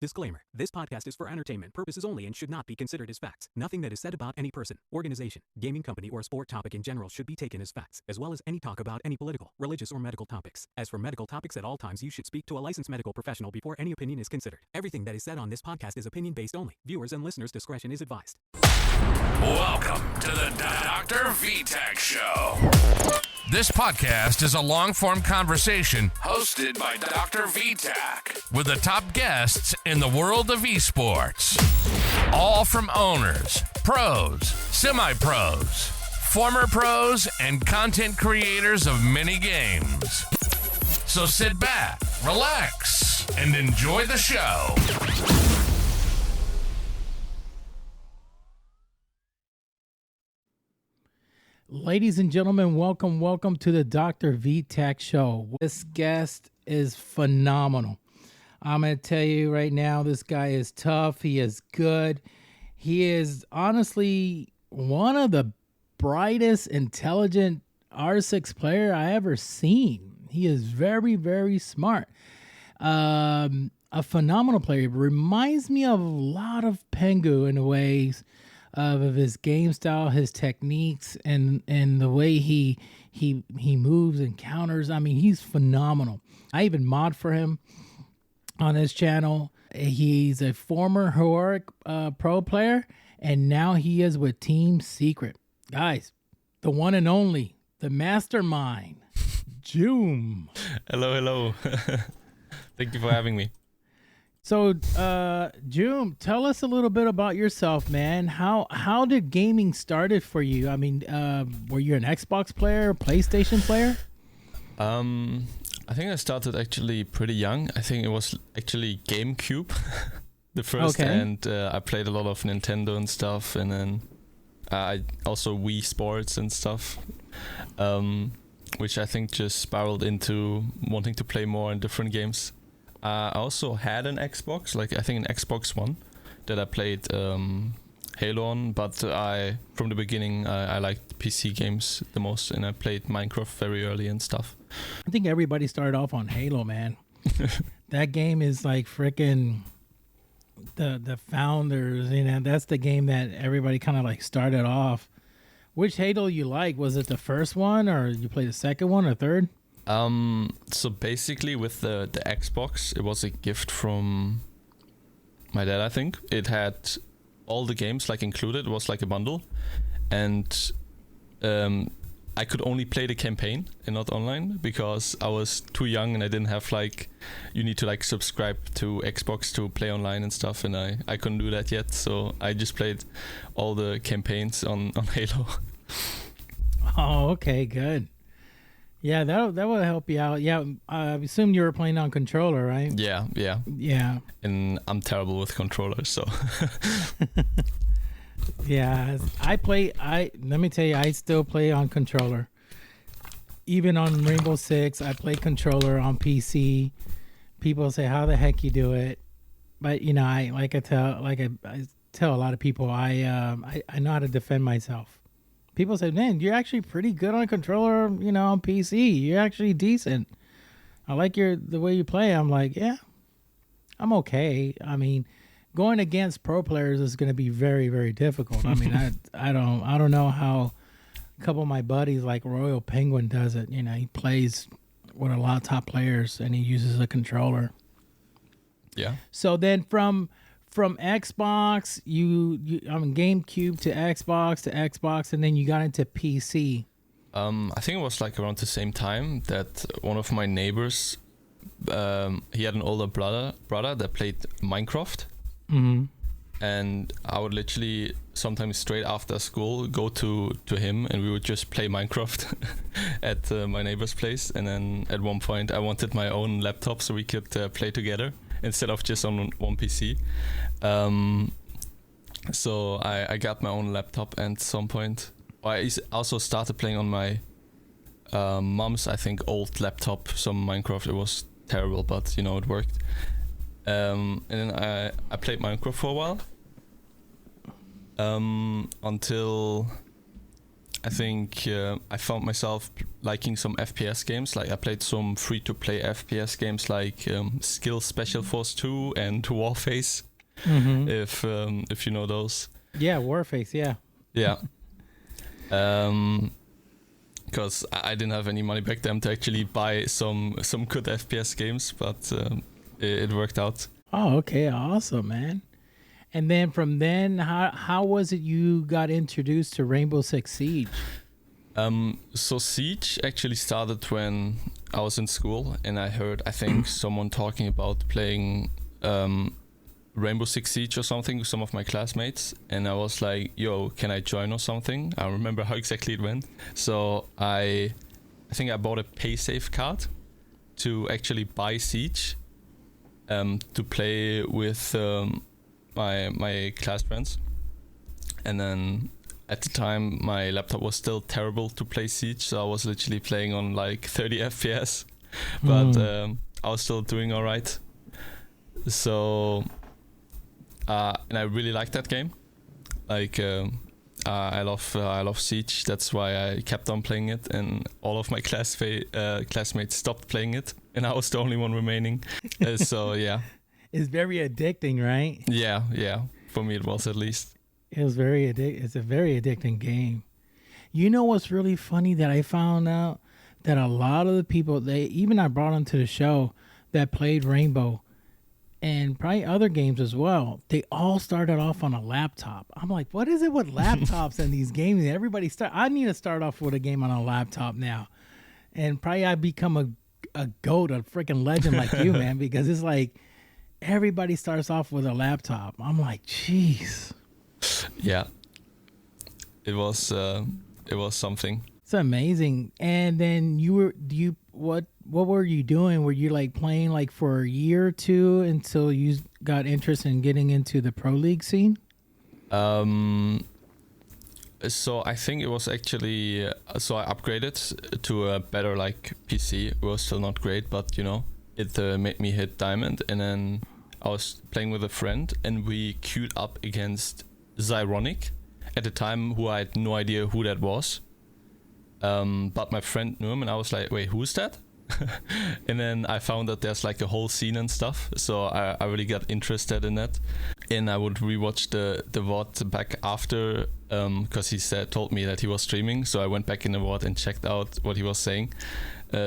Disclaimer. This podcast is for entertainment purposes only and should not be considered as facts. Nothing that is said about any person, organization, gaming company, or sport topic in general should be taken as facts, as well as any talk about any political, religious, or medical topics. As for medical topics, at all times you should speak to a licensed medical professional before any opinion is considered. Everything that is said on this podcast is opinion-based only. Viewers and listeners' discretion is advised. Welcome to the DrVtach Show. This podcast is a long-form conversation hosted by DrVtach with the top guests in the world of esports. All from owners, pros, semi-pros, former pros, and content creators of many games. So sit back, relax, and enjoy the show. Ladies and gentlemen, welcome to the DrVtach Show. This guest is phenomenal. I'm going to tell you right now, this guy is tough. He is good. He is honestly one of the brightest, intelligent R6 player I ever seen. He is very, very smart. A phenomenal player. Reminds me of a lot of Pengu in ways of his game style, his techniques, and the way he moves and counters. I mean, he's phenomenal. I even mod for him on his channel. He's a former Heroric pro player, and now he is with Team Secret. Guys, the one and only, the mastermind, Jume. Hello. Thank you for having me. So, Jume, tell us a little bit about yourself, man. How did gaming started for you? I mean, were you an Xbox player, PlayStation player? I think I started actually pretty young. I think it was actually GameCube, the first, Okay. and I played a lot of Nintendo and stuff, and then I also Wii Sports and stuff, which I think just spiraled into wanting to play more in different games. I also had an Xbox, like I think an Xbox One, that I played Halo on, but from the beginning I liked PC games the most, and I played Minecraft very early and stuff. I think everybody started off on Halo, man. That game is like freaking the founders, you know, that's the game that everybody kind of like started off. Which Halo you like? Was it the first one, or you played the second one or third? So basically with the Xbox, it was a gift from my dad, I think. It had all the games like included. It was like a bundle, and I could only play the campaign and not online because I was too young and I didn't have like, you need to like subscribe to Xbox to play online and stuff, and I couldn't do that yet, so I just played all the campaigns on Halo. Oh, okay, good. Yeah, that would help you out. Yeah, I assume you were playing on controller, right? Yeah. Yeah. And I'm terrible with controllers, so. Yeah, let me tell you, I still play on controller. Even on Rainbow Six, I play controller on PC. People say, "How the heck you do it?" But you know, I tell a lot of people, I know how to defend myself. People say, "Man, you're actually pretty good on controller, you know, on PC. You're actually decent. I like the way you play." I'm like, "Yeah, I'm okay." I mean, going against pro players is going to be very, very difficult. I mean, I don't know how a couple of my buddies like Royal Penguin does it. You know, he plays with a lot of top players and he uses a controller. Yeah. So then from Xbox, you GameCube to Xbox, and then you got into PC. I think it was like around the same time that one of my neighbors, he had an older brother that played Minecraft. Mm-hmm. And I would literally sometimes straight after school go to him, and we would just play Minecraft at my neighbor's place. And then at one point I wanted my own laptop so we could play together instead of just on one PC. So I got my own laptop, and at some point I also started playing on my mom's, I think, old laptop, some Minecraft. It was terrible, but you know, it worked. And then I played Minecraft for a while, until I think I found myself liking some FPS games. Like I played some free-to-play FPS games like Skill Special Force 2 and Warface, if you know those. Yeah, Warface, yeah. Yeah. Because I didn't have any money back then to actually buy some good FPS games, but it worked out. Oh, okay, awesome, man. And then from then, how was it you got introduced to Rainbow Six Siege? So Siege actually started when I was in school, and I heard, I think, someone talking about playing Rainbow Six Siege or something with some of my classmates, and I was like, yo, can I join or something? I don't remember how exactly it went. So I think I bought a PaySafe card to actually buy Siege to play with my class friends. And then at the time my laptop was still terrible to play Siege, so I was literally playing on like 30 FPS, but I was still doing all right. So and I really liked that game. Like I love Siege. That's why I kept on playing it, and all of my classmates stopped playing it, and I was the only one remaining. So yeah, It's very addicting, right? yeah. For me, it was at least. It's a very addicting game. You know what's really funny that I found out that a lot of the people I brought onto the show that played Rainbow and probably other games as well, they all started off on a laptop. I'm like, what is it with laptops and these games? I need to start off with a game on a laptop now. And probably I become a goat, a freaking legend like you, man, because it's like everybody starts off with a laptop. I'm like, jeez. Yeah. It was something. It's amazing. And then what were you doing? Were you like playing like for a year or two until you got interest in getting into the pro league scene? So I think it was actually so I upgraded to a better like PC. It was still not great, but it made me hit diamond. And then I was playing with a friend, and we queued up against Zyronic at the time, who I had no idea who that was. But my friend knew him, and I was like, wait, who's that? And then I found that there's like a whole scene and stuff, so I really got interested in that. And I would rewatch the VOD back after, because he told me that he was streaming, so I went back in the VOD and checked out what he was saying.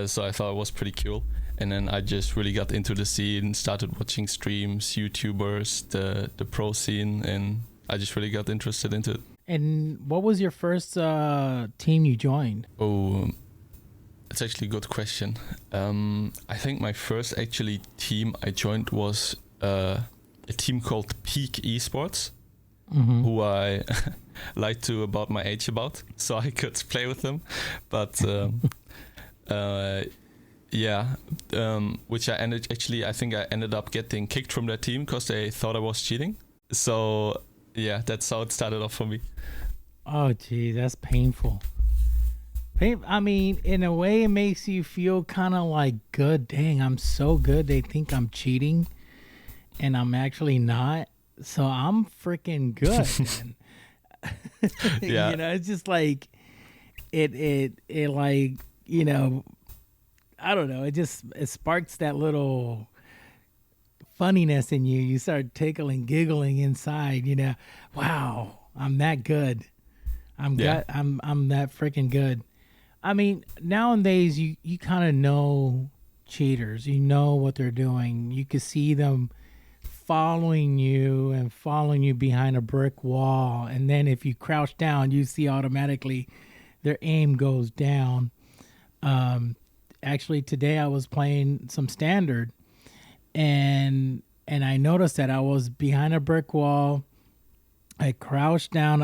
So I thought it was pretty cool. And then I just really got into the scene, started watching streams, YouTubers, the pro scene, and I just really got interested into it. And what was your first team you joined? Oh, that's actually a good question. I think my first actually team I joined was a team called Peak Esports, who I lied to about my age about, so I could play with them. But which I think I ended up getting kicked from that team because they thought I was cheating. So yeah, that's how it started off for me. Oh, gee, that's painful. I mean, in a way, it makes you feel kind of like, good, dang, I'm so good. They think I'm cheating, and I'm actually not. So I'm freaking good. Yeah. It's just like, it like, I don't know. It sparks that little funniness in you. You start tickling, giggling inside. Wow, I'm that good. I'm that freaking good. I mean, nowadays you kind of know cheaters. You know what they're doing. You can see them following you behind a brick wall, and then if you crouch down, you see automatically their aim goes down. Actually, today I was playing some standard, and I noticed that I was behind a brick wall. I crouched down.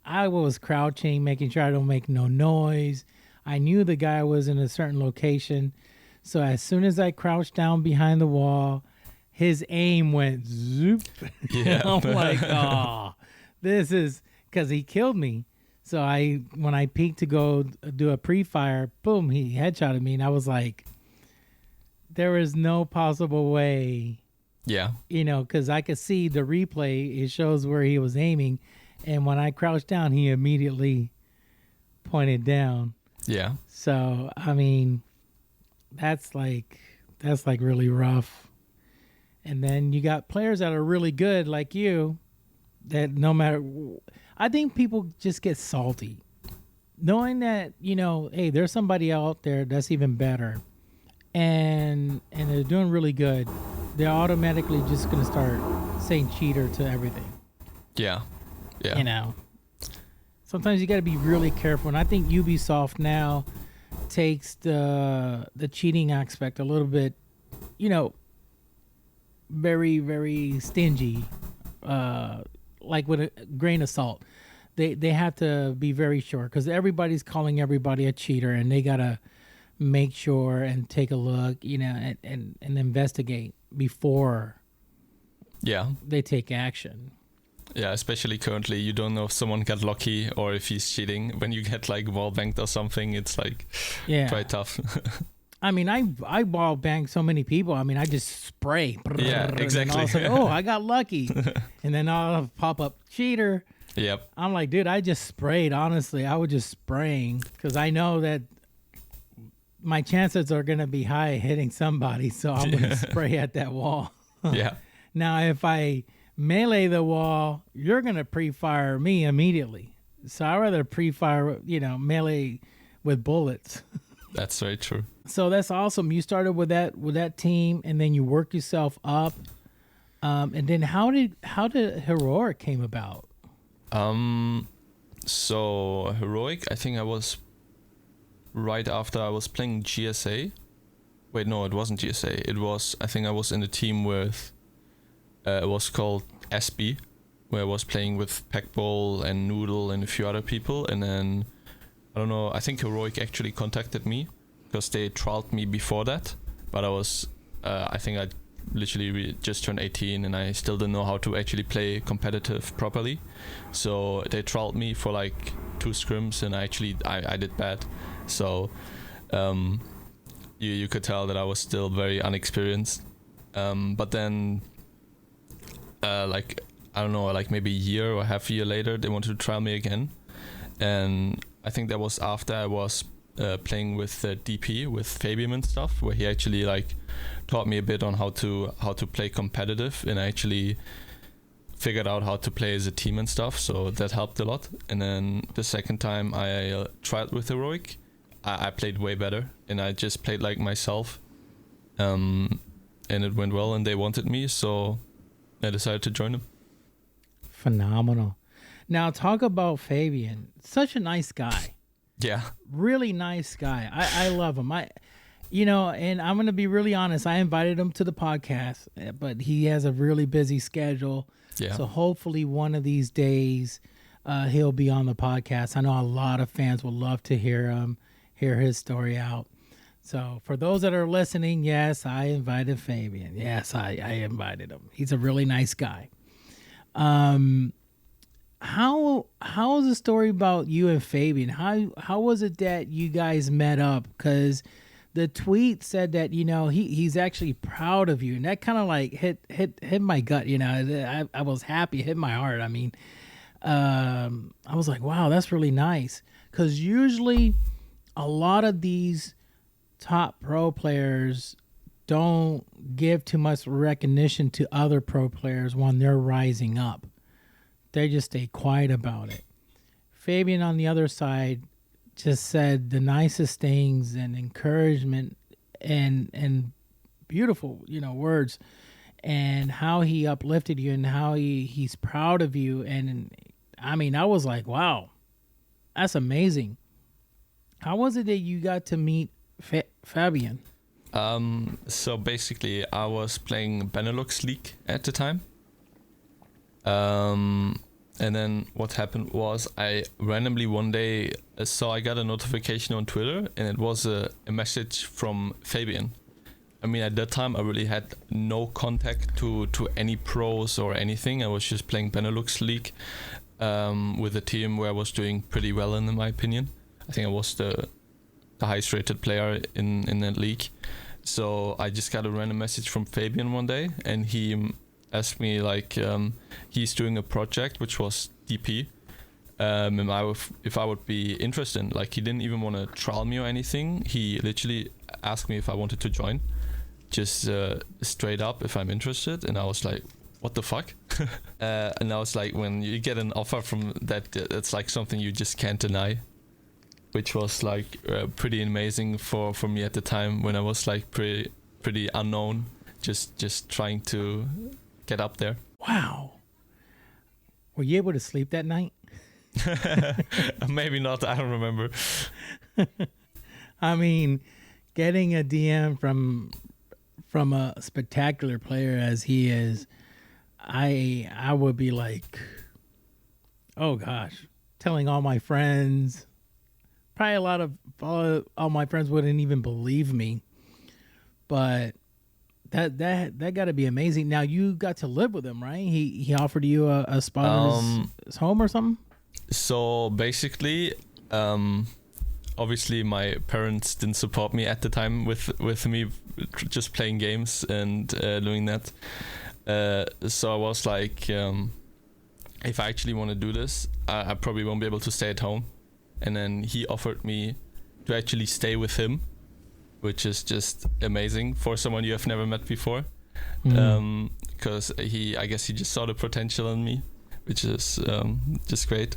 I was crouching, making sure I don't make no noise. I knew the guy was in a certain location. So as soon as I crouched down behind the wall, his aim went zoop. Yeah. I'm like, oh, this is because he killed me. So when I peeked to go do a pre-fire, boom, he headshotted me. And I was like, there is no possible way. Yeah. Because I could see the replay. It shows where he was aiming. And when I crouched down, he immediately pointed down. Yeah. So I mean, that's like really rough. And then you got players that are really good like you, that no matter, I think people just get salty, knowing that, you know, hey, there's somebody out there that's even better, and they're doing really good. They're automatically just gonna start saying cheater to everything. Yeah. You know, sometimes you got to be really careful, and I think Ubisoft now takes the cheating aspect a little bit, you know, very, very stingy, like with a grain of salt. They have to be very sure, because everybody's calling everybody a cheater, and they gotta make sure and take a look, you know, and investigate before they take action. Yeah, especially currently, you don't know if someone got lucky or if he's cheating. When you get like wall banked or something, it's like quite tough. I mean, I wall bang so many people. I mean, I just spray. Yeah, exactly. And say, oh, I got lucky. And then I'll pop up cheater. Yep. I'm like, dude, I just sprayed. Honestly, I was just spraying because I know that my chances are going to be high hitting somebody. So I'm going to spray at that wall. Yeah. Now, if I melee the wall, you're going to pre-fire me immediately. So I'd rather pre-fire, you know, melee with bullets. That's very true. So that's awesome. You started with that team, and then you work yourself up. And then how did Heroric came about? So Heroic, I think I was right after I was playing GSA. Wait, no, it wasn't GSA. I think I was in a team with, it was called SB, where I was playing with Packball and Noodle and a few other people. And then, I don't know, I think Heroic actually contacted me because they trialed me before that. But I think I literally just turned 18 and I still didn't know how to actually play competitive properly. So they trialed me for like 2 scrims, and I did bad. So you could tell that I was still very unexperienced. But then like, I don't know, like maybe a year or half a year later, they wanted to trial me again. And I think that was after I was playing with DP, with Fabian and stuff, where he actually like taught me a bit on how to play competitive, and I actually figured out how to play as a team and stuff, so that helped a lot. And then the second time I tried with Heroic, I played way better, and I just played like myself, and it went well, and they wanted me, so I decided to join them. Phenomenal. Now talk about Fabian. Such a nice guy. Yeah. Really nice guy. I love him. And I'm going to be really honest. I invited him to the podcast, but he has a really busy schedule. Yeah. So hopefully one of these days he'll be on the podcast. I know a lot of fans would love to hear his story out. So for those that are listening, yes, I invited Fabian. Yes, I invited him. He's a really nice guy. How is the story about you and Fabian? How was it that you guys met up? Because the tweet said that, you know, he's actually proud of you, and that kind of like hit my gut. You know, I was happy, it hit my heart. I mean, I was like, wow, that's really nice. Because usually a lot of these top pro players don't give too much recognition to other pro players when they're rising up. They just stay quiet about it. Fabian, on the other side, just said the nicest things and encouragement and beautiful, you know, words, and how he uplifted you and how he's proud of you. And I mean, I was like, wow, that's amazing. How was it that you got to meet Fabian? So basically, I was playing Benelux League at the time. And then what happened was I randomly one day saw I got a notification on Twitter, and it was a message from Fabian. I mean, at that time I really had no contact to any pros or anything. I was just playing Benelux League with a team where I was doing pretty well in my opinion. I think I was the highest rated player in that league. So I just got a random message from Fabian one day, and he asked me like he's doing a project which was DP, if I would be interested. Like, he didn't even want to trial me or anything. He literally asked me if I wanted to join, just straight up if I'm interested. And I was like, what the fuck? And I was like, when you get an offer from that, it's like something you just can't deny, which was like pretty amazing for me at the time, when I was like pretty unknown, just trying to get up there. Wow. Were you able to sleep that night? Maybe not. I don't remember. I mean, getting a DM from a spectacular player as he is, I would be like, oh gosh, telling all my friends. Probably all my friends wouldn't even believe me, but that got to be amazing. Now you got to live with him, right? He offered you a spot in his home or something. So basically, obviously my parents didn't support me at the time with me just playing games and doing that. So I was like, if I actually want to do this, I probably won't be able to stay at home. And then he offered me to actually stay with him, which is just amazing for someone you have never met before. Because I guess he just saw the potential in me, which is just great.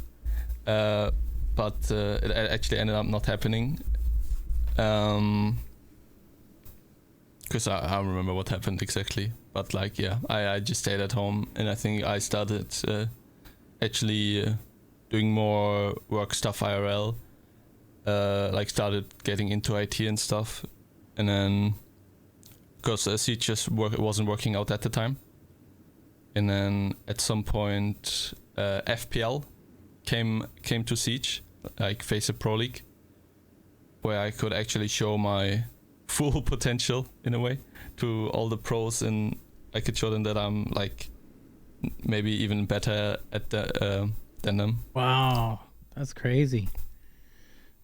But it actually ended up not happening. Because I don't remember what happened exactly. But like, yeah, I just stayed at home, and I think I started actually doing more work stuff IRL. Like started getting into IT and stuff. And then, because Siege just wasn't working out at the time. And then at some point, FPL came to Siege, like Face Pro League, where I could actually show my full potential in a way to all the pros, and I could show them that I'm like maybe even better at than them. Wow, that's crazy.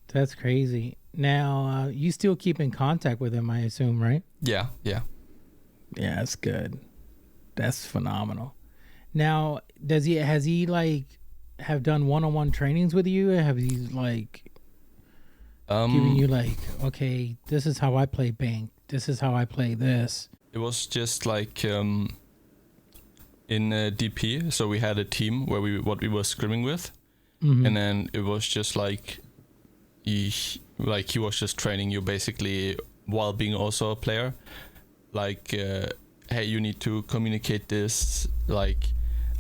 That's crazy. Now, you still keep in contact with him, I assume, right? Yeah. Yeah, that's good. That's phenomenal. Now, has he like have done one-on-one trainings with you? Have he like giving you like, okay, this is how I play bank, this is how I play this? It was just like in DP, so we had a team where we were scrimming with, and then it was just like he was just training you basically while being also a player. Like, hey, you need to communicate this. Like,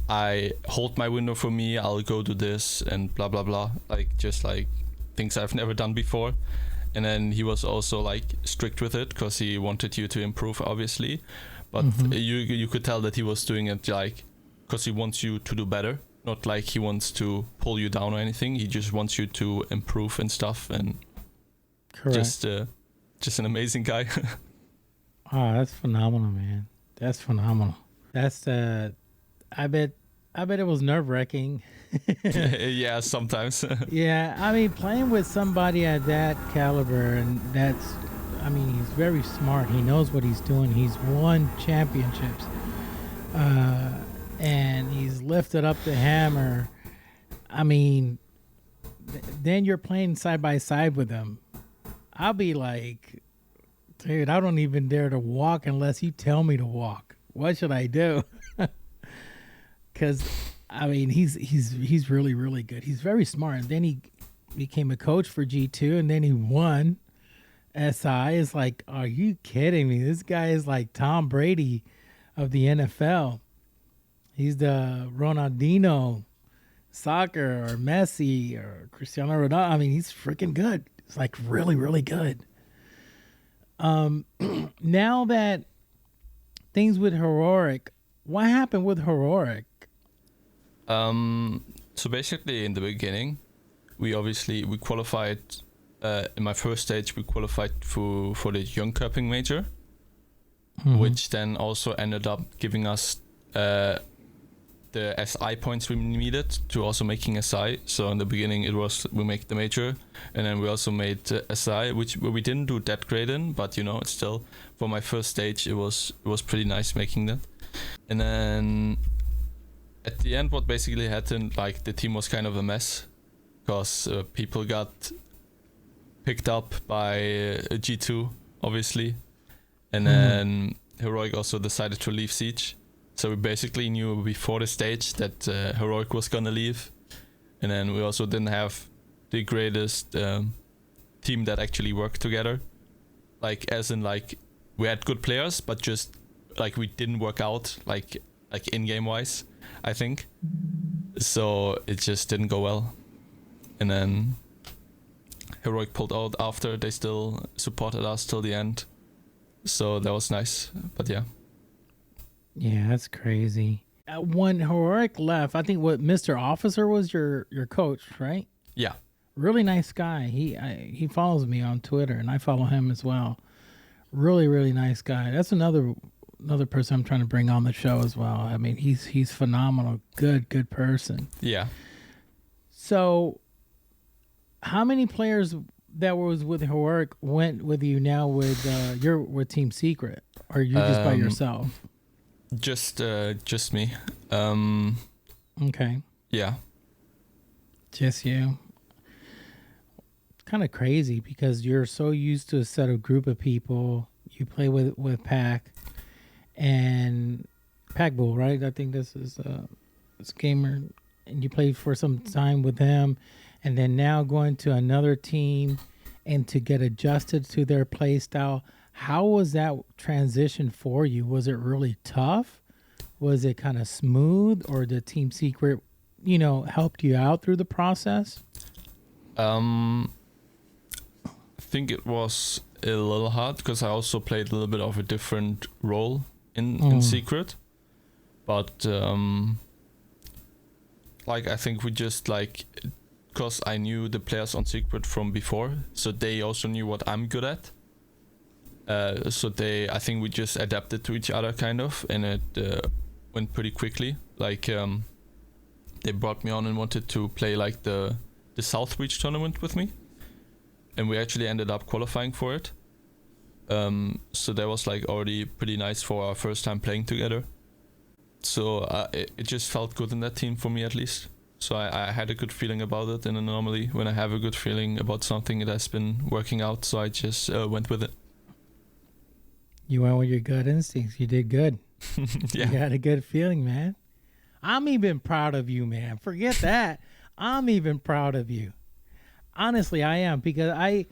I hold my window for me, I'll go do this and blah blah blah. Like, just like things I've never done before. And then he was also like strict with it because he wanted you to improve, obviously. But you could tell that he was doing it like because he wants you to do better, not like he wants to pull you down or anything. He just wants you to improve and stuff. And Correct. just an amazing guy. Oh, that's phenomenal, man. That's phenomenal. That's I bet it was nerve-wracking. Yeah, sometimes. Yeah, I mean, playing with somebody at that caliber, and he's very smart. He knows what he's doing. He's won championships, and he's lifted up the hammer. I mean, then you're playing side by side with him. I'll be like, dude, I don't even dare to walk unless you tell me to walk. What should I do? Because, I mean, he's really, really good. He's very smart. And then he became a coach for G2, and then he won SI. It's like, are you kidding me? This guy is like Tom Brady of the NFL. He's the Ronaldinho soccer, or Messi, or Cristiano Ronaldo. I mean, he's freaking good. It's like really, really good. Now that things with Heroric, what happened with Heroric? So basically in the beginning, we qualified, in my first stage, we qualified for the Young Cupping Major, which then also ended up giving us the SI points we needed to also making SI. So in the beginning it was we make the major, and then we also made SI, which we didn't do that great in, but it's still, for my first stage it was pretty nice making that. And then at the end, what basically happened, like the team was kind of a mess, because people got picked up by G2, obviously, and then Heroric also decided to leave Siege. So we basically knew before the stage that Heroric was gonna leave, and then we also didn't have the greatest team that actually worked together. Like, as in, like, we had good players, but just like we didn't work out like in-game wise, I think. So it just didn't go well. And then Heroric pulled out after. They still supported us till the end. So that was nice. But yeah. Yeah, that's crazy. When Heroric left, I think Mr. Officer was your coach, right? Yeah. Really nice guy. He follows me on Twitter, and I follow him as well. Really, really nice guy. That's another person I'm trying to bring on the show as well. I mean, he's phenomenal. Good person. Yeah. So, how many players that was with Heroric went with you now with with Team Secret, or you just by yourself? Just me. Okay. Yeah. Just you. Kind of crazy because you're so used to a set of group of people. You play with Pac and Pac Bull, right? I think this gamer, and you played for some time with him, and then now going to another team and to get adjusted to their play style. How was that transition for you? Was it really tough? Was it kind of smooth, or did Team Secret, helped you out through the process? I think it was a little hard because I also played a little bit of a different role in Secret, but I think we just because I knew the players on Secret from before, so they also knew what I'm good at. So I think we just adapted to each other kind of, and it went pretty quickly. They brought me on and wanted to play the South Reach tournament with me, and we actually ended up qualifying for it. So that was already pretty nice for our first time playing together. So it just felt good in that team for me, at least. So I had a good feeling about it, and normally when I have a good feeling about something, it has been working out, so I just went with it. You went with your gut instincts. You did good. Yeah. You had a good feeling, man. I'm even proud of you, man. Forget that. I'm even proud of you. Honestly, I am, because I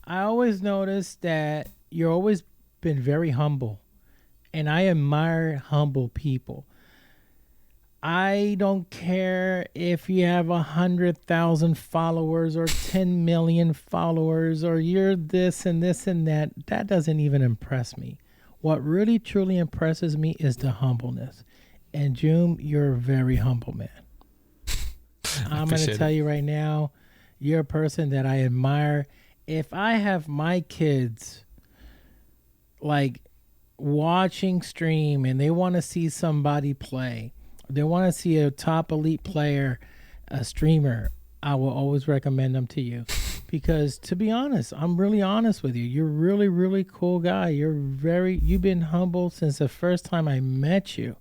always notice that you've always been very humble, and I admire humble people. I don't care if you have 100,000 followers or 10 million followers, or you're this and this and that. That doesn't even impress me. What really truly impresses me is the humbleness. And Jume, you're a very humble man. I'm going to tell you right now, you're a person that I admire. If I have my kids watching stream and they want to see somebody play, they want to see a top elite player, a streamer, I will always recommend them to you. Because to be honest, I'm really honest with you. You're really, really cool guy. You've been humble since the first time I met you.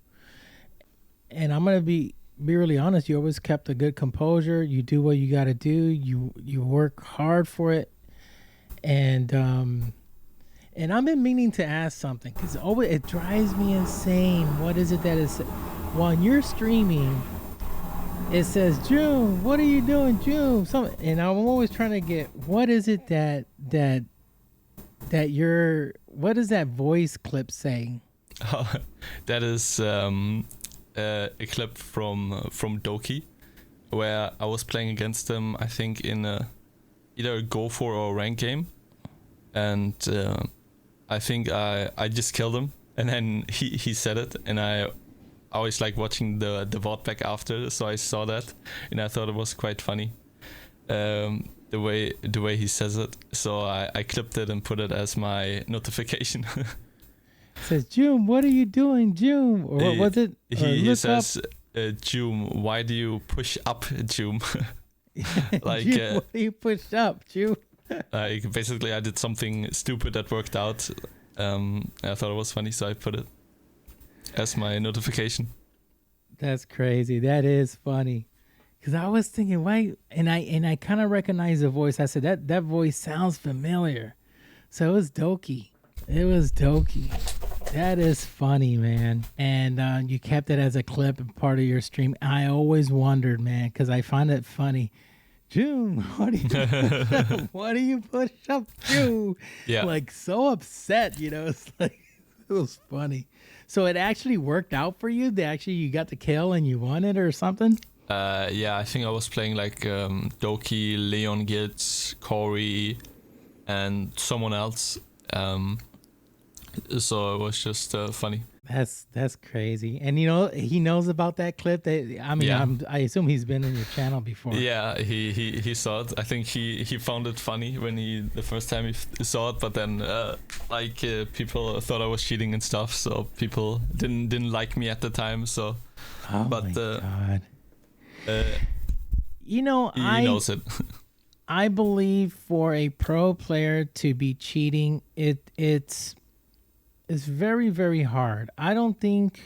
And I'm going to be really honest. You always kept a good composure. You do what you got to do. You work hard for it. And I've been meaning to ask something, because it drives me insane. What is it that is, when you're streaming, it says, Jume, what are you doing, Jume? And I'm always trying to get, what is it that what is that voice clip saying? That is a clip from Doki, where I was playing against him, I think in either a Go for or a rank game, and I think I just killed him, and then he said it, and I always like watching the VOD back after, so I saw that, and I thought it was quite funny, the way he says it. So I clipped it and put it as my notification. It says, Jume, what are you doing, Jume? Or what was it? He says, Jume, why do you push up, Jume? Jume, what do you push up, Jume? Basically, I did something stupid that worked out. I thought it was funny, so I put it as my notification. That's crazy. That is funny. Because I was thinking, why? And I kind of recognized the voice. I said, that voice sounds familiar. So it was Doki. That is funny, man. And you kept it as a clip and part of your stream. I always wondered, man, because I find it funny. June, what do you push up to? Yeah. Like so upset, it's like, it was funny. So it actually worked out for you? You got the kill and you won it or something? Yeah, I think I was playing like Doki, Leon Gitz, Corey, and someone else. So it was just funny. That's crazy. And he knows about that clip. I assume he's been in your channel before. Yeah, he saw it. I think he found it funny when the first time he saw it, but then people thought I was cheating and stuff, so people didn't like me at the time. So, oh my God. He knows it. I believe for a pro player to be cheating, it's very, very hard. I think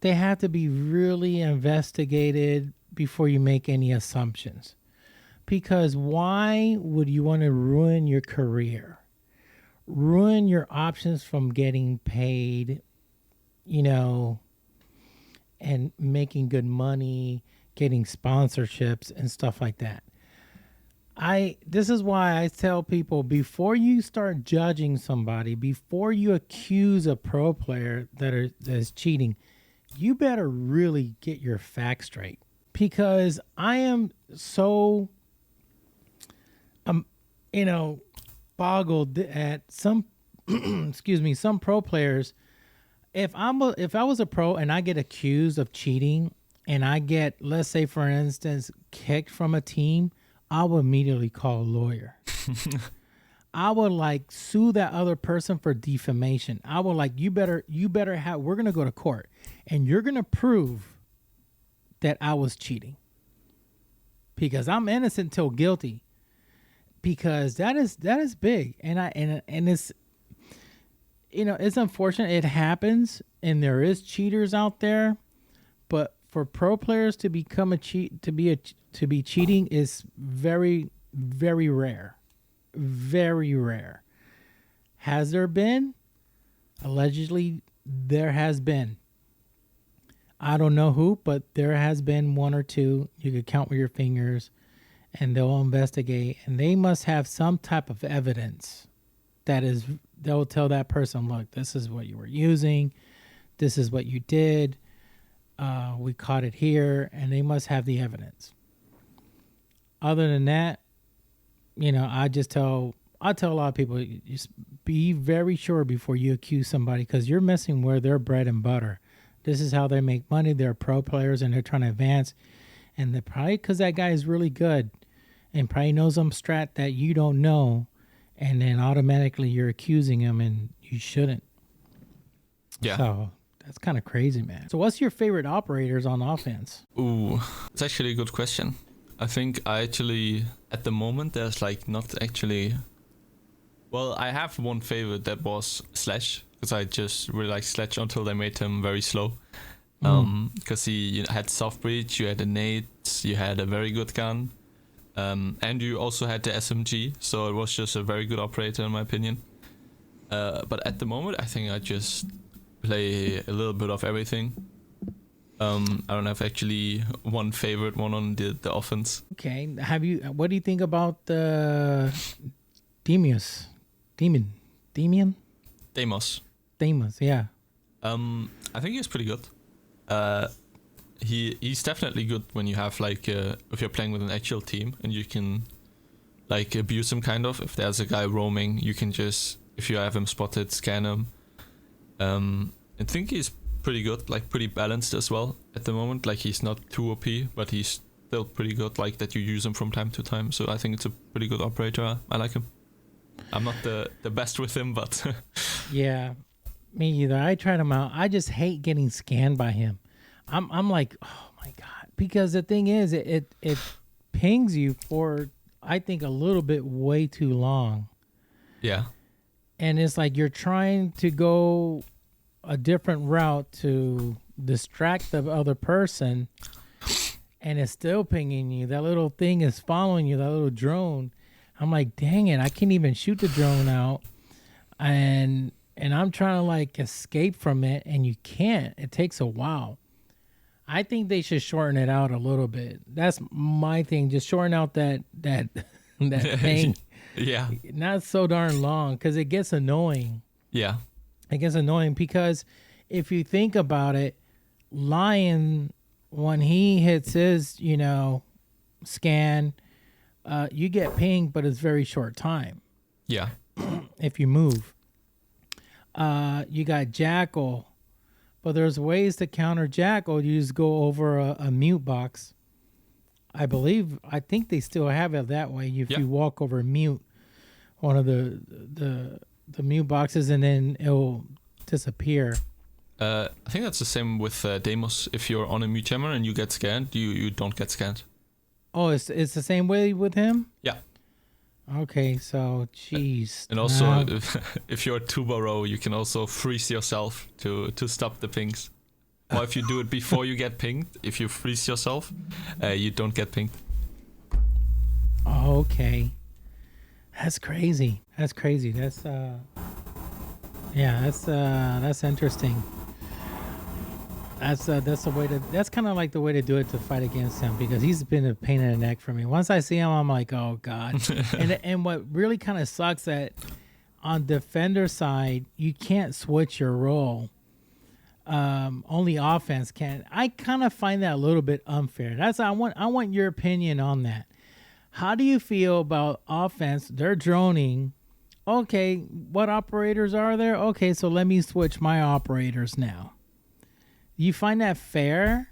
they have to be really investigated before you make any assumptions. Because why would you want to ruin your career? Ruin your options from getting paid, and making good money, getting sponsorships and stuff like that. This is why I tell people, before you start judging somebody, before you accuse a pro player that is cheating, you better really get your facts straight. Because I am so boggled at some some pro players. If I was a pro and I get accused of cheating and I get, let's say for instance, kicked from a team, I would immediately call a lawyer. I would sue that other person for defamation. I would you better we're going to go to court and you're going to prove that I was cheating, because I'm innocent till guilty, because that is big. And it's, it's unfortunate it happens and there is cheaters out there, but for pro players to become to be cheating is very, very rare. Very rare. Has there been? Allegedly, there has been. I don't know who, but there has been one or two. You could count with your fingers, and they'll investigate, and they must have some type of evidence they'll tell that person, look, this is what you were using, this is what you did, we caught it here, and they must have the evidence. Other than that, I tell a lot of people, just be very sure before you accuse somebody, because you're messing with their bread and butter. This is how they make money. They're pro players and they're trying to advance, and they're probably, because that guy is really good and probably knows some strat that you don't know, and then automatically you're accusing him and you shouldn't. Yeah. So that's kind of crazy, man. So what's your favorite operators on offense? Ooh, it's actually a good question. I think at the moment, there's not actually... Well, I have one favorite that was Slash, because I just really like Slash until they made him very slow. Because he had soft breach, you had a nade, you had a very good gun, and you also had the SMG, so it was just a very good operator in my opinion. But at the moment, I think I just play a little bit of everything. I don't have actually one favorite one on the offense. Okay, what do you think about the Deimos, yeah. I think he's pretty good. He's definitely good when you have if you're playing with an actual team and you can abuse him kind of. If there's a guy roaming, you can just, if you have him spotted, scan him. I think he's pretty good, pretty balanced as well at the moment. He's not too OP, but he's still pretty good, that you use him from time to time. So I think it's a pretty good operator. I like him. I'm not the best with him, but yeah, me either. I tried him out. I just hate getting scanned by him. I'm like, oh my God, because the thing is, it pings you for, I think, a little bit way too long. Yeah. And it's you're trying to go a different route to distract the other person, and it's still pinging you. That little thing is following you, that little drone. I'm like, dang it, I can't even shoot the drone out. And I'm trying to like escape from it, and you can't. It takes a while. I think they should shorten it out a little bit. That's my thing. Just shorten out that thing. Yeah. Not so darn long, because it gets annoying. Yeah. It gets annoying because if you think about it, Lion, when he hits his, scan, you get pinged, but it's very short time. Yeah. If you move. You got Jackal, but there's ways to counter Jackal. You just go over a mute box. I think they still have it that way. If you walk over mute, one of the mute boxes, and then it'll disappear. I think that's the same with Deimos. If you're on a mute jammer and you get scanned, you don't get scanned. Oh, it's the same way with him? Yeah. Okay, so jeez. And also, if you're a tuba row, you can also freeze yourself to stop the pings. Or if you do it before you get pinged, if you freeze yourself, you don't get pinged. Okay. That's crazy. That's interesting. That's the way to. That's kind of like the way to do it to fight against him, because he's been a pain in the neck for me. Once I see him, I'm like, oh god. and what really kind of sucks that on defender side you can't switch your role. Only offense can. I kind of find that a little bit unfair. I want your opinion on that. How do you feel about offense? They're droning. Okay, what operators are there? Okay, so let me switch my operators now. You find that fair,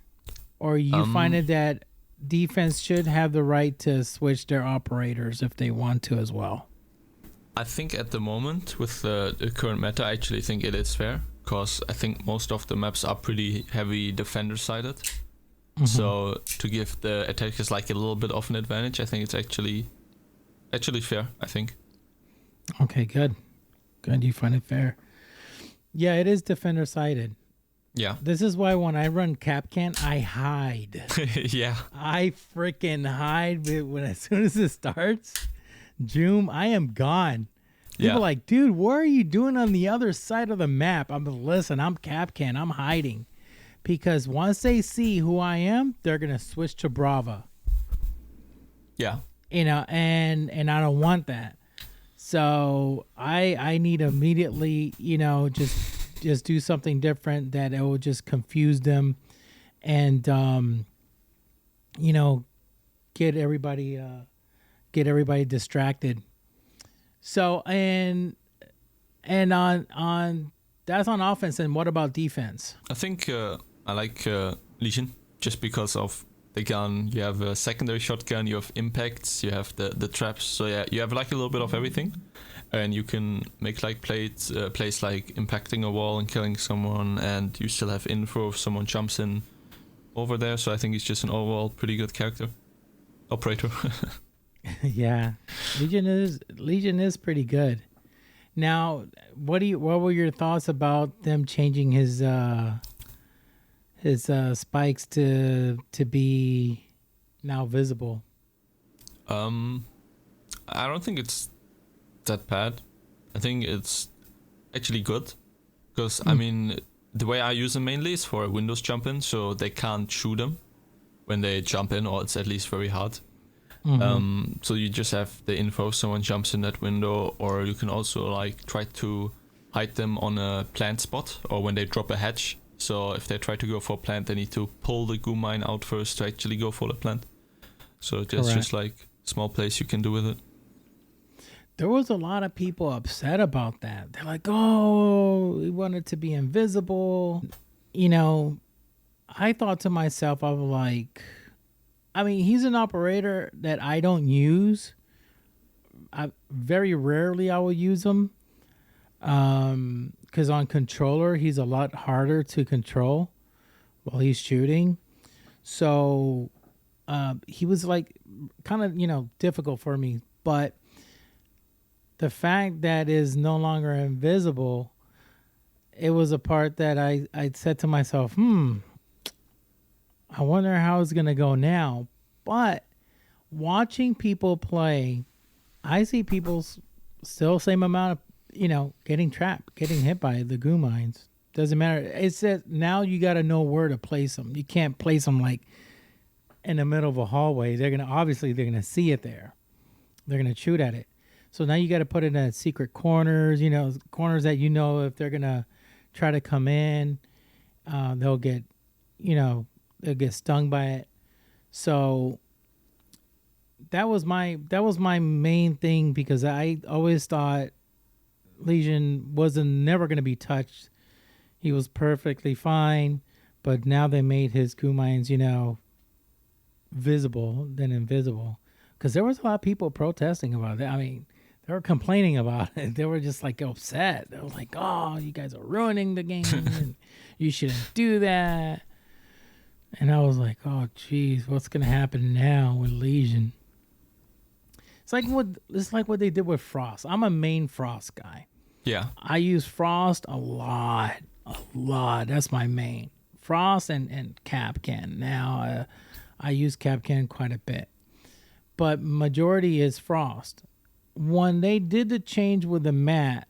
or you find it that defense should have the right to switch their operators if they want to as well? I think at the moment, with the current meta, I actually think it is fair, because I think most of the maps are pretty heavy defender-sided. Mm-hmm. So to give the attackers like a little bit of an advantage, I think it's actually fair, I think. Okay, good. Good, you find it fair. Yeah, it is defender-sided. Yeah. This is why when I run Capcan, I hide. Yeah. I freaking hide as soon as it starts. Jume, I am gone. People are like, dude, what are you doing on the other side of the map? Listen, I'm Capcan. I'm hiding. Because once they see who I am, they're going to switch to Brava. Yeah. And I don't want that. So I need to immediately, just do something different that it will just confuse them and, get everybody distracted. So, and on that's on offense. And what about defense? I think I like Legion just because of the gun. You have a secondary shotgun, you have impacts, you have the traps. So yeah, you have like a little bit of everything. And you can make like plays like impacting a wall and killing someone, and you still have info if someone jumps in over there. So I think he's just an overall pretty good operator. Yeah, Legion is pretty good. Now, what were your thoughts about them changing his spikes to be now visible? I don't think it's that bad. I think it's actually good, because I mean, the way I use them mainly is for Windows jump in, so they can't shoot them when they jump in, or it's at least very hard. Mm-hmm. So you just have the info if someone jumps in that window, or you can also like try to hide them on a plant spot, or when they drop a hatch. So if they try to go for a plant, they need to pull the goo mine out first to actually go for the plant. So that's just like small plays you can do with it. There was a lot of people upset about that. They're like, oh, we want it to be invisible. I thought to myself, I was like, he's an operator that I don't use. Very rarely I will use him. Because on controller, he's a lot harder to control while he's shooting. So he was like kind of, difficult for me. But the fact that is no longer invisible, it was a part that I said to myself, I wonder how it's gonna go now. But watching people play, I see people still same amount of getting trapped, getting hit by the goo mines. Doesn't matter. It's that now you got to know where to place them. You can't place them like in the middle of a hallway. They're gonna see it there. They're gonna shoot at it. So now you got to put it in secret corners. Corners that if they're gonna try to come in, they'll get stung by it. So that was my main thing, because I always thought Legion wasn't never going to be touched. He was perfectly fine, but now they made his goo mines, visible than invisible, because there was a lot of people protesting about it. I mean, they were complaining about it. They were just like upset. They were like, "Oh, you guys are ruining the game, and you shouldn't do that." And I was like, "Oh, geez, what's gonna happen now with Legion?" It's like what they did with Frost. I'm a main Frost guy. Yeah. I use Frost a lot. That's my main. Frost and Capcan. Now, I use Capcan quite a bit, but majority is Frost. When they did the change with the mat,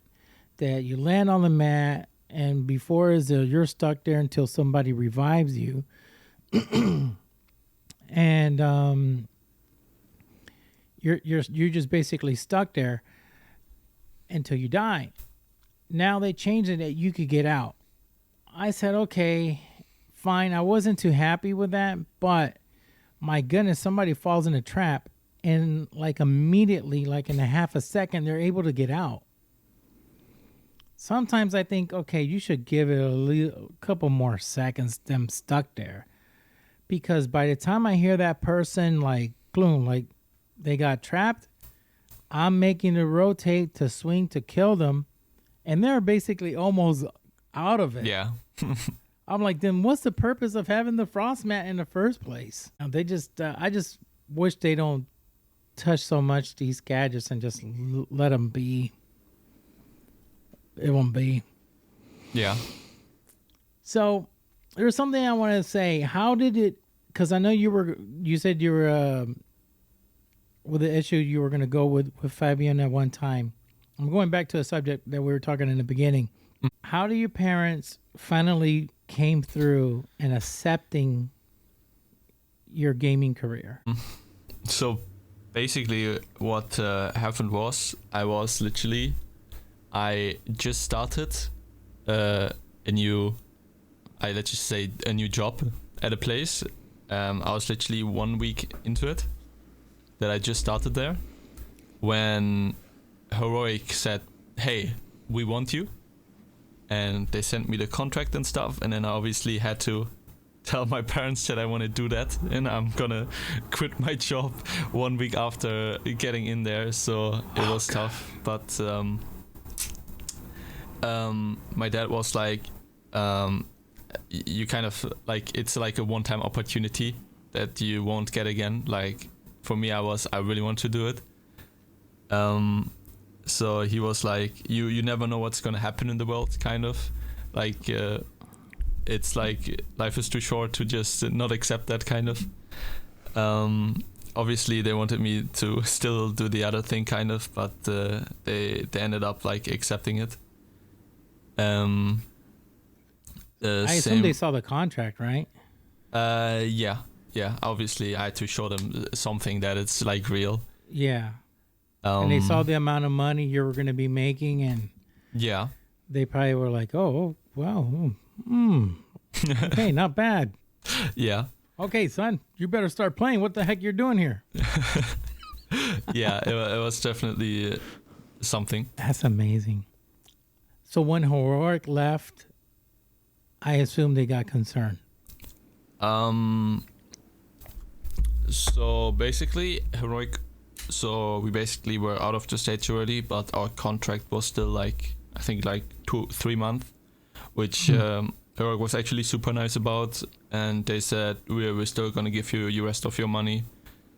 that you land on the mat, and before you're stuck there until somebody revives you, and you're just basically stuck there until you die. Now they changed it that you could get out. I said, okay, fine. I wasn't too happy with that, but my goodness, somebody falls in a trap, and like immediately, like in a half a second, they're able to get out. Sometimes I think, okay, you should give it a couple more seconds, them stuck there, because by the time I hear that person like gloom, like they got trapped, I'm making the rotate to swing to kill them, and they're basically almost out of it. Yeah. I'm like, then what's the purpose of having the frost mat in the first place? They just, I just wish they don't touch so much these gadgets and just let them be. It won't be. Yeah. So there's something I want to say. How did it? Because I know you said you were with the issue you were going to go with Fabian at one time. I'm going back to a subject that we were talking in the beginning. How do your parents finally came through and accepting your gaming career? So basically what happened was I just started a new job at a place. I was literally 1 week into it that I just started there when Heroric said, "Hey, we want you." And they sent me the contract and stuff, and then I obviously had to tell my parents that I want to do that, and I'm gonna quit my job 1 week after getting in there. So it was tough, but my dad was like, you kind of like, it's like a one-time opportunity that you won't get again. Like for me, I really want to do it. So he was like, you never know what's gonna happen in the world, kind of like it's like life is too short to just not accept that, kind of. Obviously they wanted me to still do the other thing, kind of, but they ended up like accepting it. I assume they saw the contract, right? Yeah. Obviously, I had to show them something that it's like real. Yeah. And they saw the amount of money you were going to be making, and yeah, they probably were like, "Oh, wow, okay, not bad." Yeah. Okay, son, you better start playing. What the heck you're doing here? Yeah, it was definitely something. That's amazing. So when Heroric left, I assume they got concerned. So basically, Heroric. So we basically were out of the stage already, but our contract was still like, I think like 2-3 months, which Heroric was actually super nice about, and they said we're still gonna give you the rest of your money,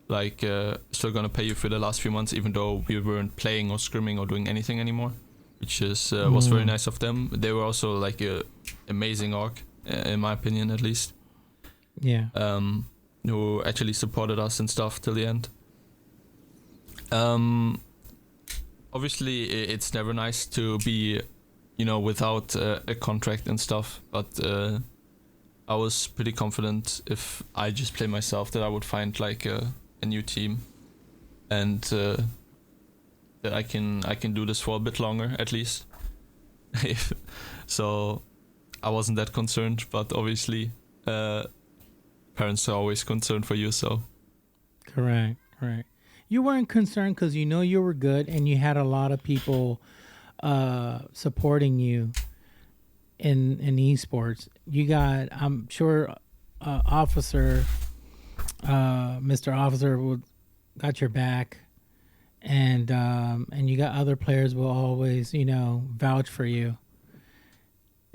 like still gonna pay you for the last few months, even though we weren't playing or scrimming or doing anything anymore, which is was very nice of them. They were also like a amazing org, in my opinion, at least. Yeah. Who actually supported us and stuff till the end. Obviously, it's never nice to be, without a contract and stuff. But I was pretty confident if I just play myself that I would find like a new team, and that I can do this for a bit longer at least. So I wasn't that concerned, but obviously parents are always concerned for you. So correct. You weren't concerned because you were good and you had a lot of people supporting you in esports. You got, I'm sure, Mr. Officer got your back, and you got other players will always vouch for you.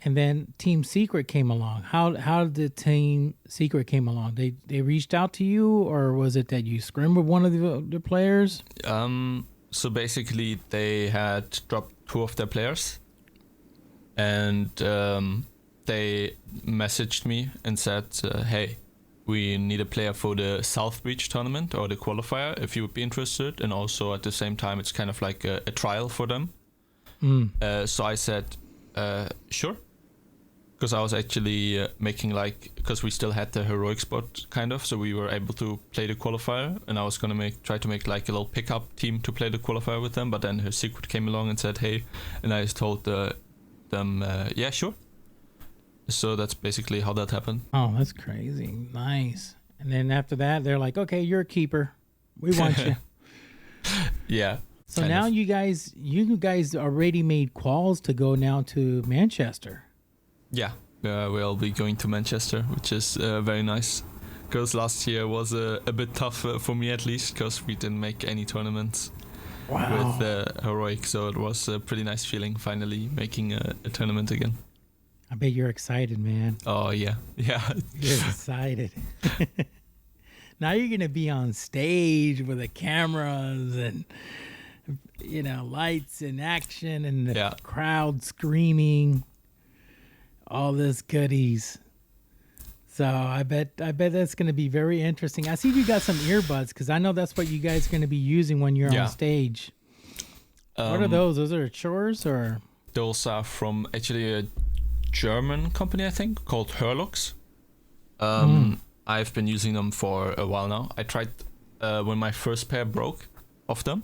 And then Team Secret came along. How did Team Secret came along? They reached out to you, or was it that you scrimmed with one of the players? So basically, they had dropped 2 of their players, and they messaged me and said, "Hey, we need a player for the South Beach tournament or the qualifier. If you would be interested." And also at the same time, it's kind of like a trial for them. So I said, "Sure." Because I was actually making because we still had the Heroric spot kind of, so we were able to play the qualifier, and I was gonna try to make like a little pickup team to play the qualifier with them. But then her Secret came along and said, "Hey," and I just told them, "Yeah, sure." So that's basically how that happened. Oh, that's crazy. Nice. And then after that, they're like, "Okay, you're a keeper. We want you." Yeah. So now you guys already made calls to go now to Manchester. Yeah, we'll be going to Manchester, which is very nice. Because last year was a bit tough for me at least, because we didn't make any tournaments with Heroic. So it was a pretty nice feeling finally making a tournament again. I bet you're excited, man. Oh, yeah. Yeah. You're excited. Now you're going to be on stage with the cameras and, lights and action and the crowd screaming. All this goodies. So I bet that's going to be very interesting. I see you got some earbuds, because I know that's what you guys are going to be using when you're on stage. What are those? Those are Chores or? Those are from actually a German company, I think, called Heroric. I've been using them for a while now. I tried when my first pair broke of them.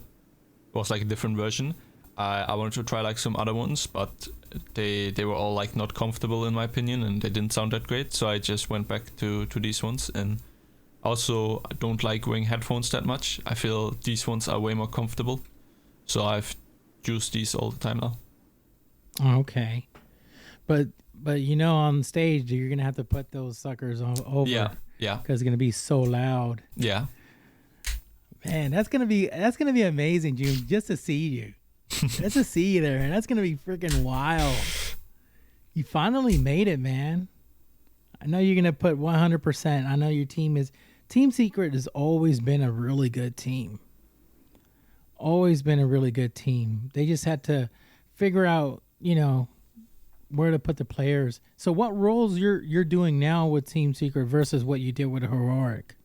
It was like a different version. I wanted to try like some other ones, but they were all like not comfortable in my opinion, and they didn't sound that great. So I just went back to these ones. And also I don't like wearing headphones that much. I feel these ones are way more comfortable. So I've used these all the time now. Okay. But on stage you're gonna have to put those suckers over. Yeah. Because it's gonna be so loud. Yeah. Man, that's gonna be amazing, June, just to see you. Just to see you there, and that's gonna be freaking wild. You finally made it, man. I know you're gonna put 100%. I know your Team Secret has always been a really good team. Always been a really good team. They just had to figure out, where to put the players. So what roles you're doing now with Team Secret versus what you did with Heroric?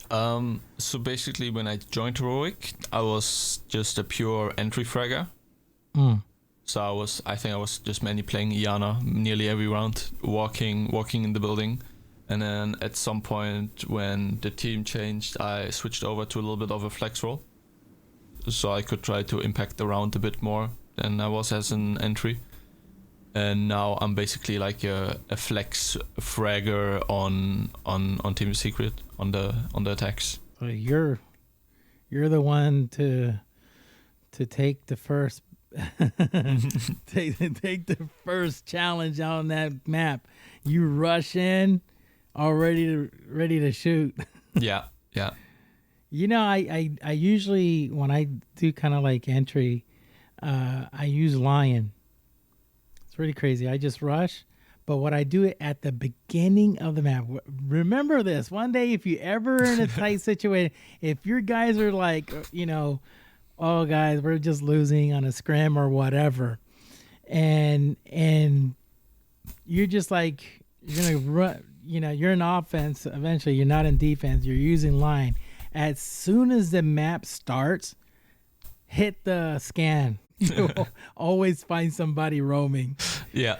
So basically when I joined Heroic, I was just a pure entry fragger. So I think I was just mainly playing Iana nearly every round, walking in the building. And then at some point when the team changed, I switched over to a little bit of a flex role. So I could try to impact the round a bit more than I was as an entry. And now I'm basically like a flex fragger on Team Secret on the attacks. So you're the one to take the first take the first challenge on that map. You rush in, all ready to shoot. Yeah. I usually, when I do kind of like entry, I use Lion. It's really crazy. I just rush. But what I do at the beginning of the map, remember this, one day if you ever in a tight situation, if your guys are like, oh guys, we're just losing on a scrim or whatever, and you're just like, you're gonna you're in offense. Eventually, you're not in defense. You're using line. As soon as the map starts, hit the scan. You'll always find somebody roaming. Yeah.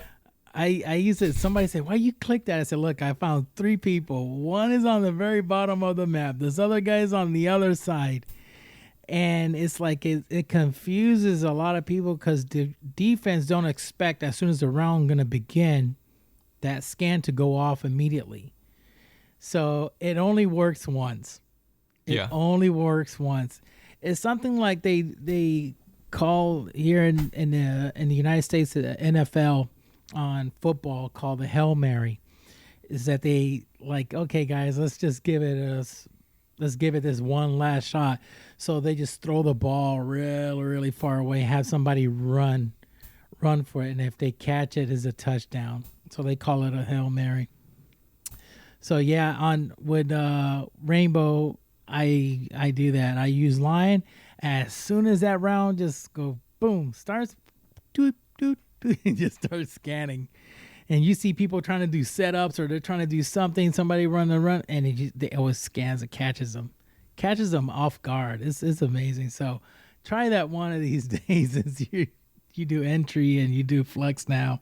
I used to, somebody said, why you click that? I said, look, I found 3 people. One is on the very bottom of the map. This other guy is on the other side. And it's like it confuses a lot of people because the defense don't expect as soon as the round going to begin that scan to go off immediately. So it only works once. It only works once. It's something like they call here in the United States, the NFL on football, called the Hail Mary. Is that they like, okay, guys, let's give it this one last shot. So they just throw the ball really, really far away, have somebody run for it, and if they catch it, it's a touchdown. So they call it a Hail Mary. So yeah, with Rainbow, I do that. I use line. As soon as that round just go boom, starts doot doot doot, and just starts scanning. And you see people trying to do setups or they're trying to do something, somebody run, and it always scans and catches them off guard. It's amazing. So try that one of these days as you do entry and you do flex now.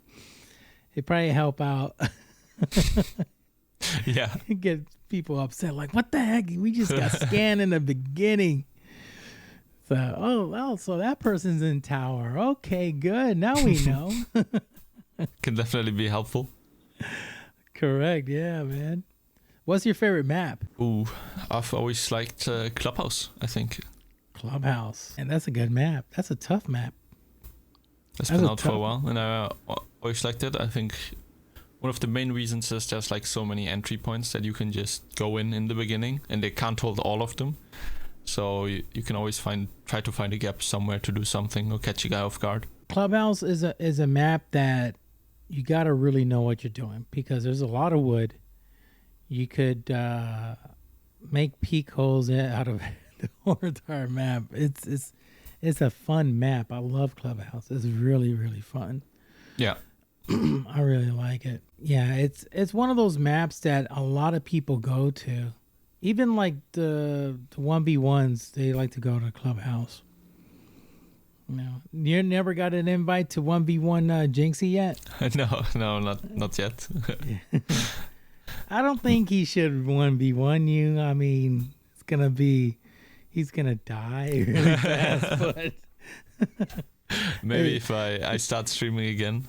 It probably help out. Yeah. Get people upset like, what the heck? We just got scanned in the beginning. So, so that person's in tower. Okay, good. Now we know. Can definitely be helpful. Correct. Yeah, man. What's your favorite map? Ooh, I've always liked Clubhouse, I think. Clubhouse. And that's a good map. That's a tough map. It's been out for a while, and I always liked it. I think one of the main reasons is there's like so many entry points that you can just go in the beginning, and they can't hold all of them. So you can always try to find a gap somewhere to do something or catch a guy off guard. Clubhouse is a map that you got to really know what you're doing because there's a lot of wood. You could make peak holes out of the whole entire map. It's a fun map. I love Clubhouse. It's really, really fun. Yeah. I really like it. Yeah, it's one of those maps that a lot of people go to. Even like the 1v1s, they like to go to Clubhouse. You never got an invite to 1v1 Jinxie yet? No, not yet. I don't think he should 1v1 you. I mean, he's gonna die really fast. But maybe if I start streaming again.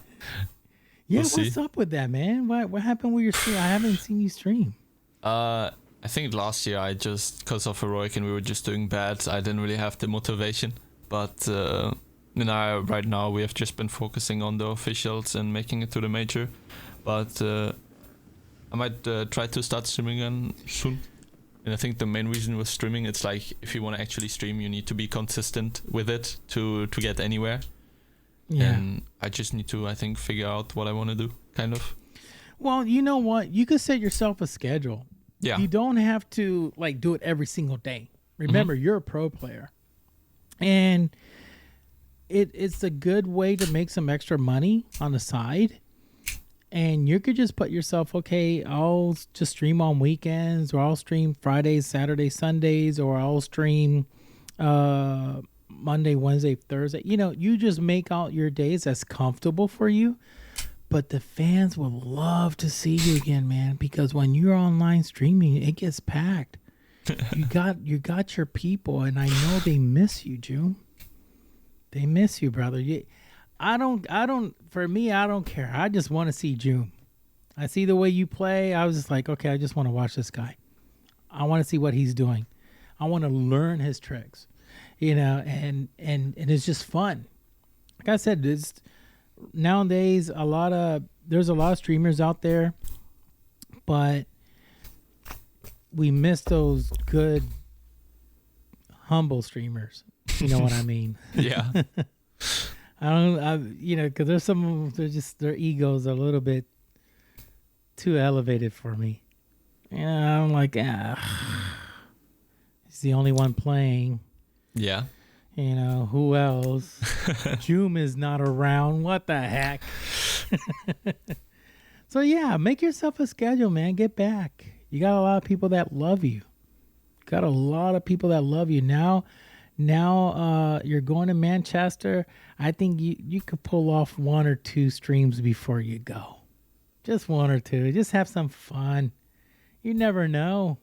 Yeah, we'll what's up with that, man? What happened with your stream? I haven't seen you stream. I think last year because of Heroric and we were just doing bad, I didn't really have the motivation. But right now we have just been focusing on the officials and making it to the major. But I might try to start streaming again soon. And I think the main reason with streaming, it's like if you want to actually stream, you need to be consistent with it to get anywhere. Yeah. And I just need to, I think, figure out what I want to do, kind of. Well, you know what? You could set yourself a schedule. Yeah. You don't have to like do it every single day. Remember, you're a pro player. And it's a good way to make some extra money on the side. And you could just put yourself, okay, I'll just stream on weekends, or I'll stream Fridays, Saturdays, Sundays, or I'll stream Monday, Wednesday, Thursday. You just make out your days as comfortable for you. But the fans will love to see you again, man, because when you're online streaming, it gets packed. You got your people, and I know they miss you, Jume. They miss you, brother. For me, I don't care. I just want to see Jume. I see the way you play. I was just like, okay, I just want to watch this guy. I want to see what he's doing. I want to learn his tricks, and it's just fun. Like I said, nowadays there's a lot of streamers out there, but we miss those good humble streamers. You know what I mean? Yeah. Because there's some of them, their egos are a little bit too elevated for me. I'm like, he's the only one playing. Yeah. Who else? Jume is not around. What the heck? So yeah, make yourself a schedule, man. Get back. You got a lot of people that love you. Got a lot of people that love you now. You're going to Manchester. I think you could pull off 1 or 2 streams before you go. Just 1 or 2. Just have some fun. You never know.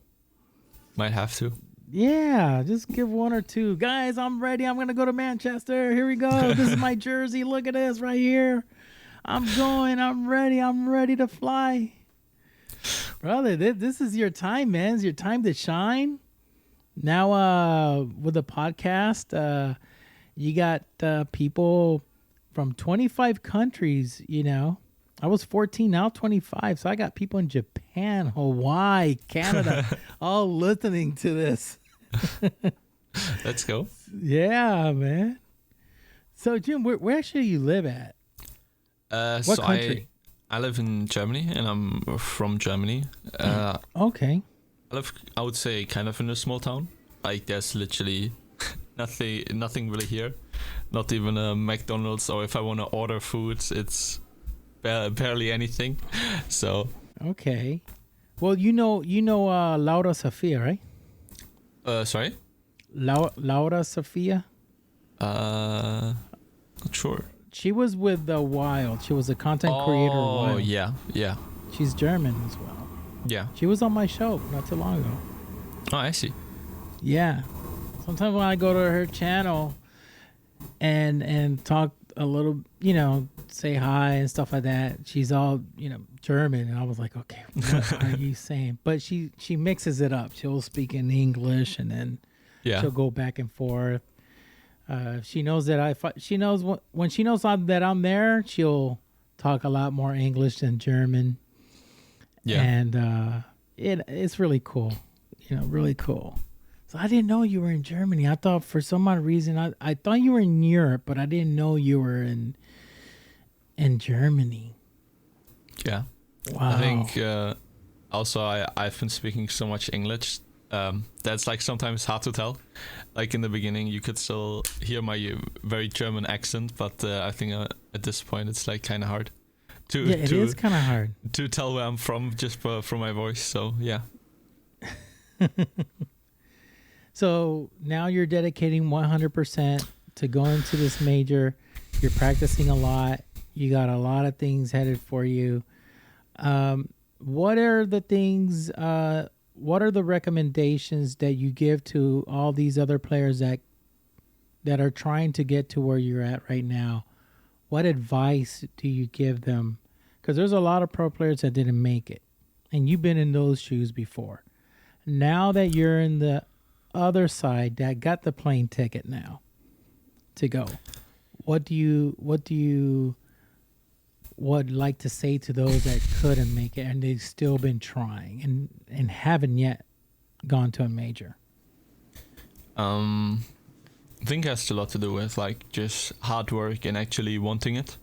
Might have to. Yeah, just give 1 or 2. Guys, I'm ready. I'm going to go to Manchester. Here we go. This is my jersey. Look at this right here. I'm going. I'm ready. I'm ready to fly. Brother, this is your time, man. It's your time to shine. Now, with the podcast, you got people from 25 countries, you know. I was 14, now 25. So I got people in Japan, Hawaii, Canada, all listening to this. Let's go. Yeah, man. So, Jim, where should you live at? What country? I live in Germany, and I'm from Germany. Okay. I would say kind of in a small town. Like there's literally nothing really here. Not even a McDonald's, or if I want to order food, it's barely anything. So okay. Well, you know Laura Sofia, right? Sorry? Laura Sofia? Not sure. She was with The Wild. She was a content creator. Oh, yeah. She's German as well. Yeah. She was on my show not too long ago. Oh, I see. Yeah. Sometimes when I go to her channel and talk a little, you know, say hi and stuff like that, she's all, you know, German. And I was like, okay, what are you saying? But she mixes it up. She'll speak in English and then she'll go back and forth. She knows that she knows when she knows that I'm there, she'll talk a lot more English than German. Yeah. And it's really cool. You know, really cool. So I didn't know you were in Germany. I thought for some odd reason I thought you were in Europe, but I didn't know you were in Germany. Yeah. Wow. I think also I've been speaking so much English. That's like sometimes hard to tell. Like in the beginning, you could still hear my very German accent, but I think at this point it's like kind of hard. It is kind of hard to tell where I'm from just from my voice. So yeah. So now you're dedicating 100% to going to this major. You're practicing a lot. You got a lot of things headed for you. What are the things? What are the recommendations that you give to all these other players that are trying to get to where you're at right now? What advice do you give them? Because there's a lot of pro players that didn't make it, and you've been in those shoes before. Now that you're in the other side that got the plane ticket now to go, what do you would like to say to those that couldn't make it and they've still been trying and haven't yet gone to a major? I think it has a lot to do with like just hard work and actually wanting it,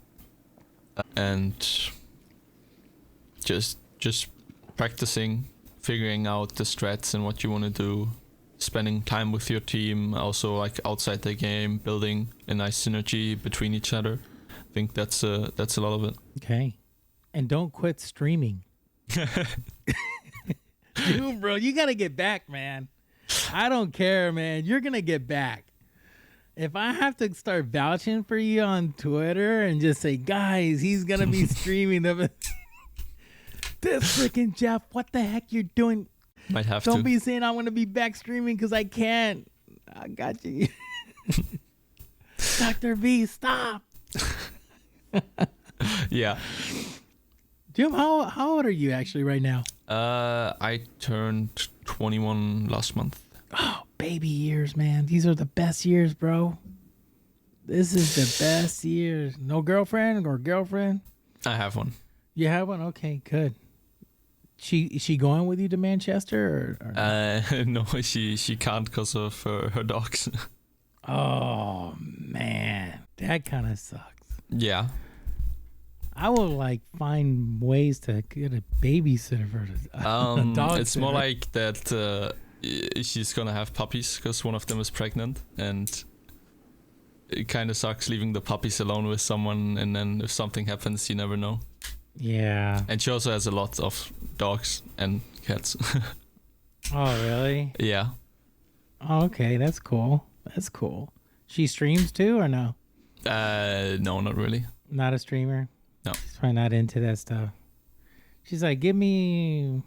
and just practicing, figuring out the strats and what you want to do, spending time with your team, also like outside the game, building a nice synergy between each other. I think that's a lot of it. Okay. And don't quit streaming. Dude, bro, you got to get back, man. I don't care, man. You're going to get back. If I have to start vouching for you on Twitter and just say, guys, he's going to be streaming them. This freaking Jeff, what the heck you're doing? Might have to. Don't be saying I want to be back streaming because I can't. I got you. Dr. V, stop. Yeah. Jim, how old are you actually right now? I turned 21 last month. Oh, baby years, man. These are the best years, bro. This is the best years. No girlfriend or girlfriend? I have one. You have one? Okay, good. Is she going with you to Manchester? Or no, she can't because of her dogs. Oh, man. That kind of sucks. Yeah. I will like find ways to get a babysitter for a dog. It's more like that she's gonna have puppies because one of them is pregnant, and it kind of sucks leaving the puppies alone with someone, and then if something happens, you never know. Yeah. And she also has a lot of dogs and cats. Oh, really? Yeah. Oh, okay, that's cool. That's cool. She streams too, or no? No, not really. Not a streamer? No. She's probably not into that stuff. She's like, give me,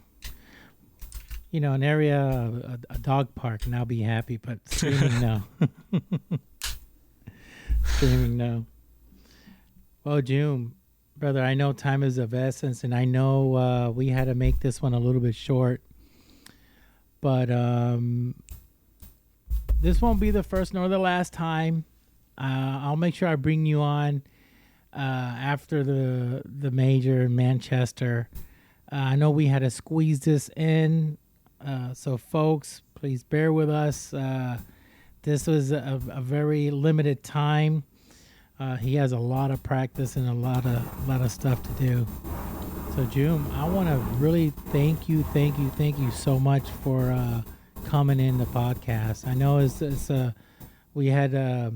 an area, a dog park, and I'll be happy. But streaming, no. Streaming, no. Well, Jume, brother, I know time is of essence, and I know we had to make this one a little bit short. But this won't be the first nor the last time. I'll make sure I bring you on after the major in Manchester. I know we had to squeeze this in. So, folks, please bear with us. This was a very limited time. He has a lot of practice and a lot of stuff to do. So, Jume, I want to really thank you so much for coming in the podcast. I know we had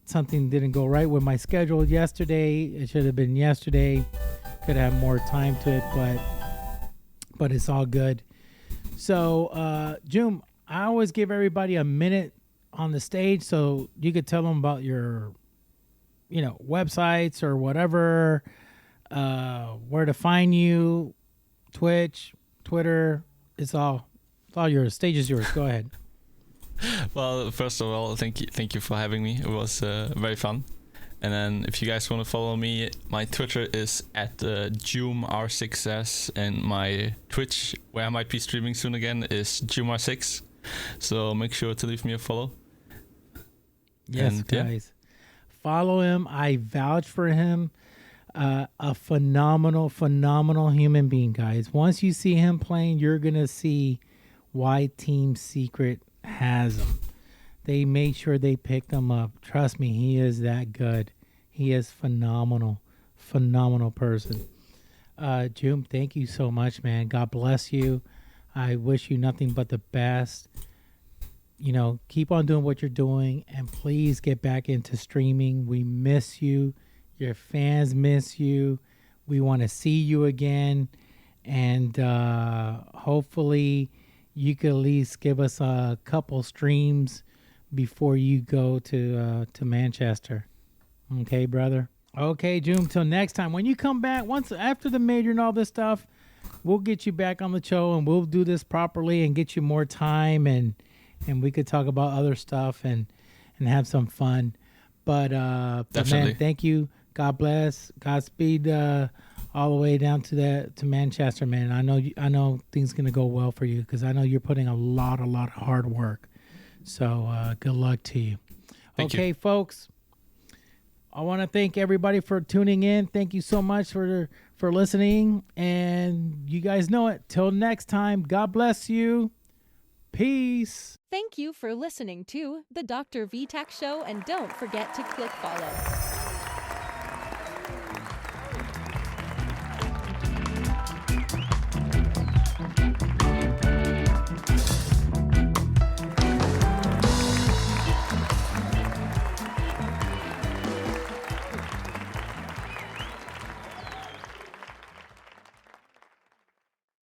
something didn't go right with my schedule yesterday. It should have been yesterday. Could have more time to it, but it's all good. So, Jume, I always give everybody a minute on the stage so you could tell them about your, websites or whatever, where to find you, Twitch, Twitter. It's all yours. Stage is yours. Go ahead. Well, first of all, thank you for having me. It was very fun. And then if you guys want to follow me, my Twitter is at JumeR6S, and my Twitch, where I might be streaming soon again, is JumeR6. So make sure to leave me a follow. Yes, and, guys. Follow him. I vouch for him. A phenomenal human being, guys. Once you see him playing, you're going to see why Team Secret has him. They made sure they picked him up. Trust me, he is that good. He is phenomenal person. Jume, thank you so much, man. God bless you. I wish you nothing but the best. Keep on doing what you're doing, and please get back into streaming. We miss you. Your fans miss you. We want to see you again, and hopefully you could at least give us a couple streams before you go to Manchester. Okay, brother? Okay, Jume, till next time. When you come back, once after the major and all this stuff, we'll get you back on the show, and we'll do this properly and get you more time, and we could talk about other stuff and have some fun. But man, thank you. God bless. Godspeed all the way down to Manchester, man. I know things gonna go well for you because I know you're putting a lot of hard work. So good luck to you. Thank you. Folks. I want to thank everybody for tuning in. Thank you so much for listening. And you guys know it. Till next time, God bless you. Peace. Thank you for listening to the Dr. VTach Show, and don't forget to click follow.